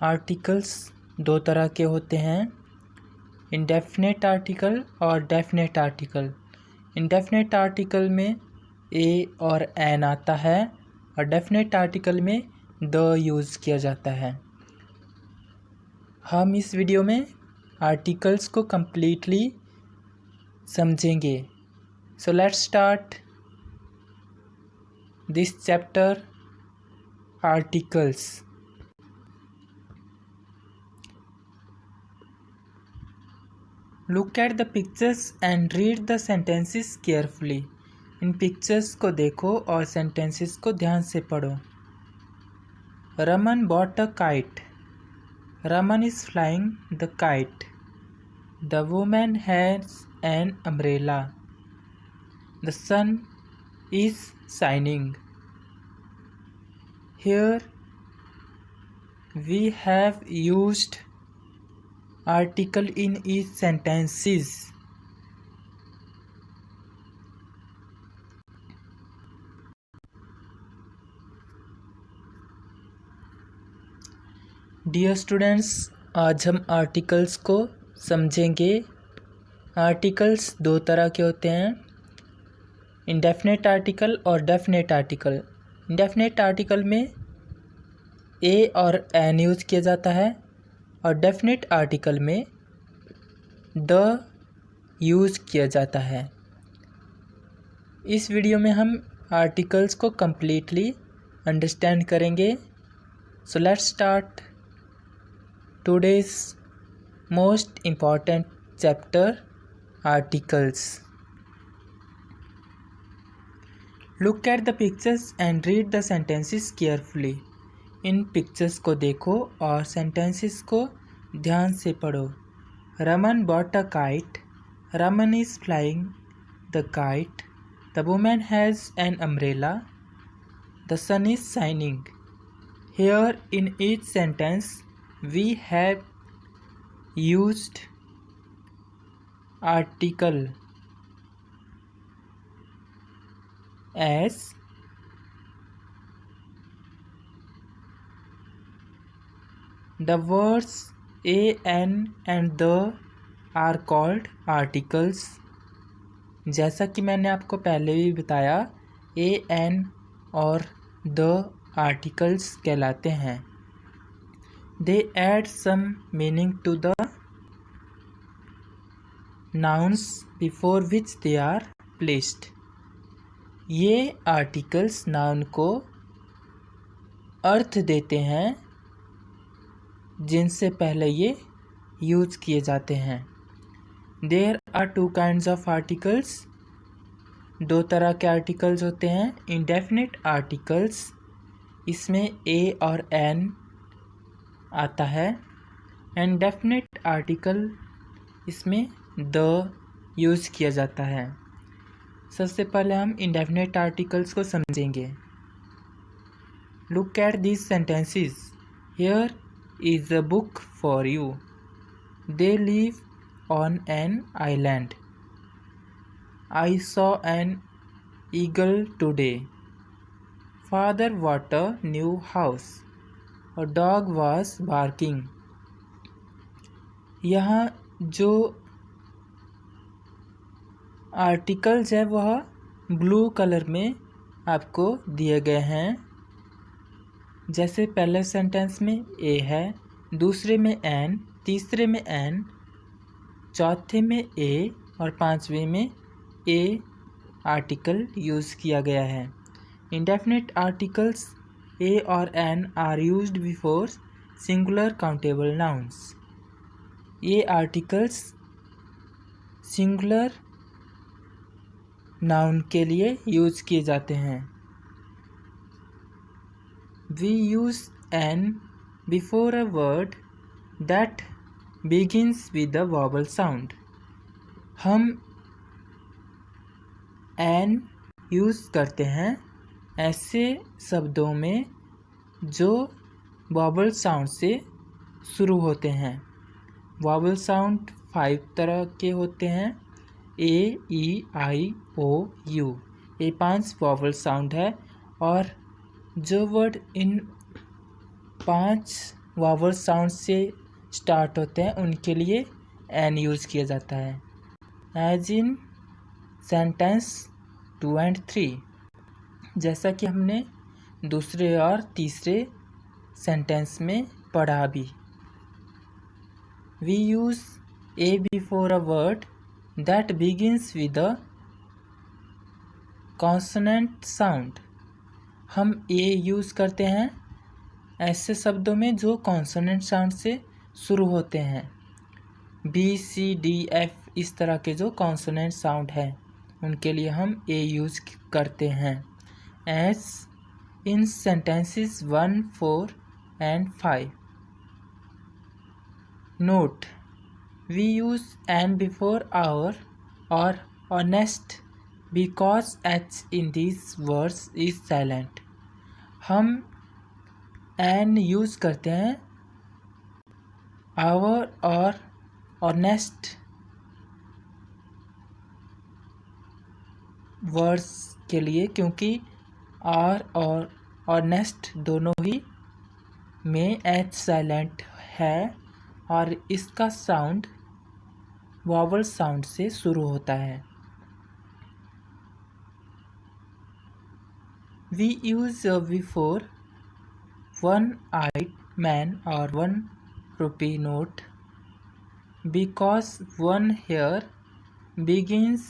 Articles दो तरह के होते हैं, इंडेफिनेट आर्टिकल और डेफिनेट आर्टिकल। इंडेफिनेट आर्टिकल में ए और एन आता है और डेफिनेट आर्टिकल में द यूज़ किया जाता है। हम इस वीडियो में आर्टिकल्स को कंप्लीटली समझेंगे। So let's start this chapter articles. Look at the pictures and read the sentences carefully. इन पिक्चर्स को देखो और सेंटेंसेस को ध्यान से पढ़ो। Raman bought a kite. Raman is flying the kite. The woman has an umbrella. The sun is shining. Here we have used article in each sentences. Dear students, आज हम आर्टिकल्स को समझेंगे। आर्टिकल्स दो तरह के होते हैं, इंडेफिनेट आर्टिकल और डेफिनेट आर्टिकल। इंडेफिनेट आर्टिकल में ए और एन यूज़ किया जाता है और डेफिनेट आर्टिकल में द यूज़ किया जाता है। इस वीडियो में हम आर्टिकल्स को कंप्लीटली अंडरस्टैंड करेंगे। So let's start today's most important chapter articles. Look at the pictures and read the sentences carefully. इन पिक्चर्स को देखो और सेंटेंसेस को ध्यान से पढ़ो। Raman bought a kite. Raman is flying the kite. The woman has an umbrella. The sun is shining. Here in each sentence we have used article as the words a, n and the are called articles। जैसा कि मैंने आपको पहले भी बताया, a, n और the articles कहलाते हैं। They add some meaning to the nouns before which they are placed। ये आर्टिकल्स नाउन को अर्थ देते हैं जिनसे पहले ये यूज़ किए जाते हैं। There are two kinds of articles. दो तरह के आर्टिकल्स होते हैं, इंडेफिनिट आर्टिकल्स, इसमें ए और एन आता है, एंड डेफिनिट आर्टिकल, इसमें द यूज़ किया जाता है। सबसे पहले हम इंडेफिनेट आर्टिकल्स को समझेंगे। Look at this sentences. Here is a book for you. They live on an island. I saw an eagle today. Father bought a new house. A dog was barking. यहाँ जो articles है वह blue colour में आपको दिए गए हैं। जैसे पहले सेंटेंस में ए है, दूसरे में एन, तीसरे में एन, चौथे में ए और पांचवें में ए आर्टिकल यूज़ किया गया है। इंडेफिनिट आर्टिकल्स ए और an are used before singular countable nouns. ये आर्टिकल्स सिंगुलर नाउन के लिए यूज़ किए जाते हैं। We use an before a word that begins with the vowel sound. हम एन यूज़ करते हैं ऐसे शब्दों में जो वॉवल साउंड से शुरू होते हैं। वॉवल साउंड 5 तरह के होते हैं, ए, ई, आई, ओ, यू। ये 5 वॉवल साउंड है और जो वर्ड इन 5 वावल साउंड से स्टार्ट होते हैं उनके लिए एन यूज़ किया जाता है। एज इन सेंटेंस 2 and 3, जैसा कि हमने दूसरे और तीसरे सेंटेंस में पढ़ा भी। We use a before a word that begins with a consonant sound. हम ए यूज़ करते हैं ऐसे शब्दों में जो कॉन्सोनेंट साउंड से शुरू होते हैं। बी, सी, डी, एफ इस तरह के जो कॉन्सोनेंट साउंड है उनके लिए हम ए यूज़ करते हैं। As in sentences 1, 4 and 5। Note, we use an before hour और honest because H in this words is silent. हम एन यूज़ करते हैं आवर और ऑनेस्ट वर्ड्स के लिए, क्योंकि आर और ऑनेस्ट दोनों ही में एच साइलेंट है और इसका साउंड वावल साउंड से शुरू होता है। We use before one-eyed man or 1 rupee note because one here begins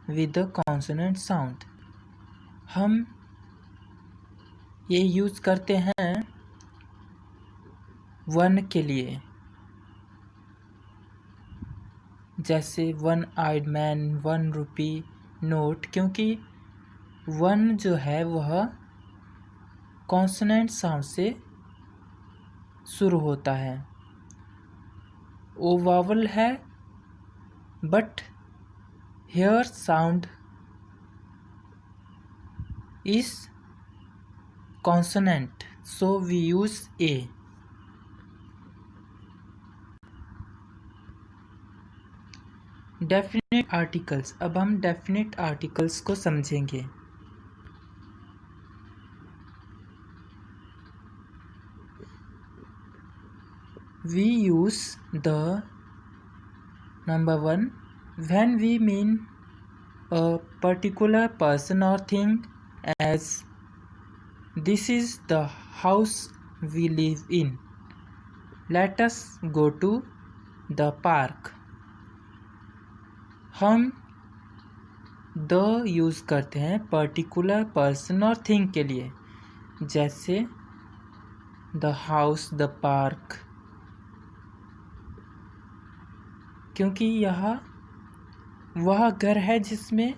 with the consonant sound। हम ये यूज़ करते हैं वन के लिए, जैसे 1-eyed man 1 रुपी नोट, क्योंकि वन जो है वह कॉन्सोनेंट साउंड से शुरू होता है। वो वावल है but here sound is consonant, so we use a. Definite articles. अब हम डेफिनेट आर्टिकल्स को समझेंगे। We use the number 1 when we mean a particular person or thing, as this is the house we live in, let us go to the park। हम the use करते हैं particular person और thing के लिए, जैसे the house, the park, क्योंकि यह वह घर है जिसमें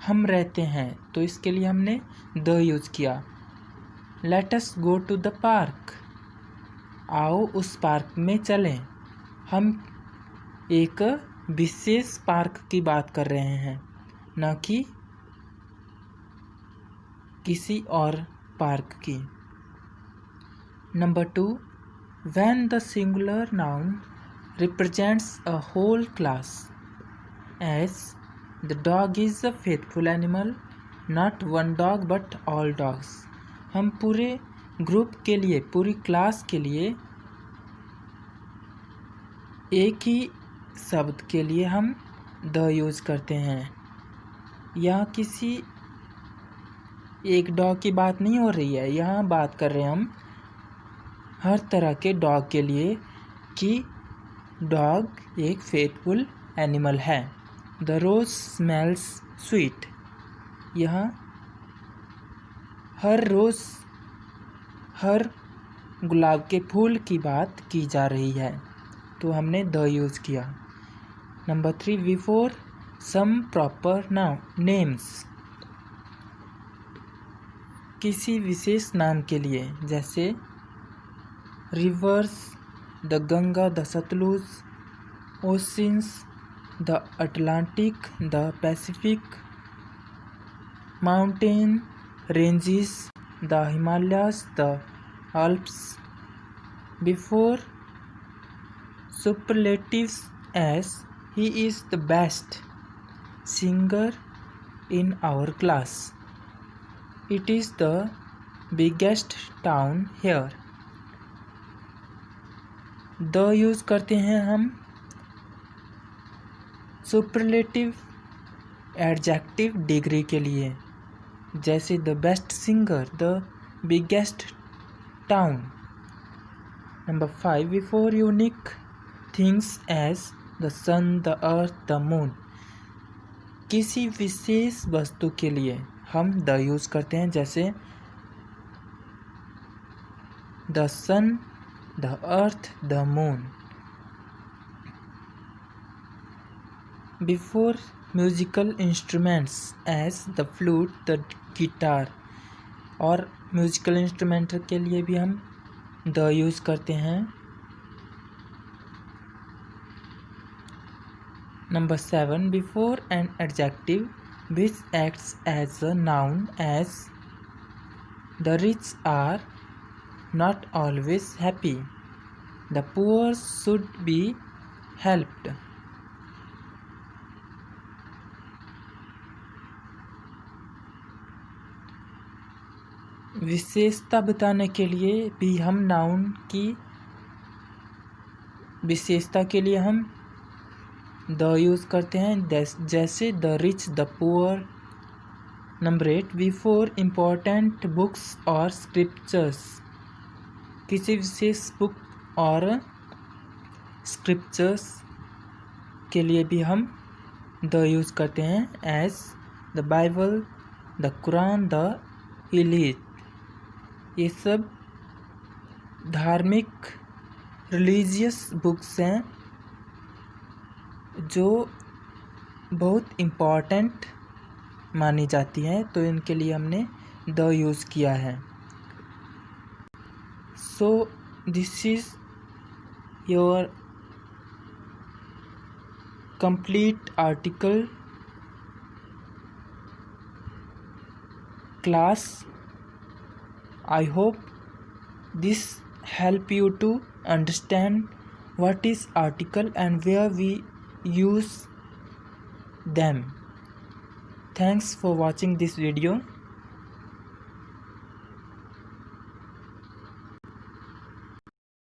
हम रहते हैं, तो इसके लिए हमने द यूज़ किया। Let us go to the park, आओ उस पार्क में चलें। हम एक विशेष पार्क की बात कर रहे हैं, न कि किसी और पार्क की। Number 2, when the singular noun represents a whole class, as the dog is a faithful animal, not one dog but all dogs। हम पूरे ग्रुप के लिए, पूरी क्लास के लिए एक ही शब्द के लिए हम द यूज़ करते हैं। यहाँ किसी एक डॉग की बात नहीं हो रही है, यहाँ बात कर रहे हैं हम हर तरह के डॉग के लिए कि डॉग एक फेथफुल एनिमल है। द रोज स्मेल्स स्वीट, यहाँ हर रोज़ हर गुलाब के फूल की बात की जा रही है, तो हमने द यूज़ किया। Number 3, before some proper names, किसी विशेष नाम के लिए, जैसे rivers, the Ganga, the Sutlej, oceans, the Atlantic, the Pacific, mountain ranges, the Himalayas, the Alps. Before superlatives, as he is the best singer in our class, it is the biggest town here. The use करते हैं हम superlative adjective degree के लिए, जैसे the best singer, the biggest town. Number 5, before unique things as the sun, the earth, the moon. किसी विशेष वस्तु के लिए हम द यूज़ करते हैं, जैसे the sun, the earth, the moon. Before musical instruments as the flute, the guitar. और म्यूजिकल इंस्ट्रूमेंट के लिए भी हम द यूज़ करते हैं। Number 7, before an adjective which acts as a noun, as the rich are not always happy, the poor should be helped. विशेषता बताने के लिए भी हम नाउन की विशेषता के लिए हम द यूज़ करते हैं, जैसे the rich, the poor. Number 8, before important books और स्क्रिप्चर्स। किसी विशेष बुक और स्क्रिप्चर्स के लिए भी हम द यूज़ करते हैं, as the Bible, the Quran, the Iliad. ये सब धार्मिक रिलीजियस बुक्स हैं जो बहुत इम्पॉर्टेंट मानी जाती हैं, तो इनके लिए हमने द यूज़ किया है। So this is your complete article class. I hope this help you to understand what is article and where we use them. Thanks for watching this video.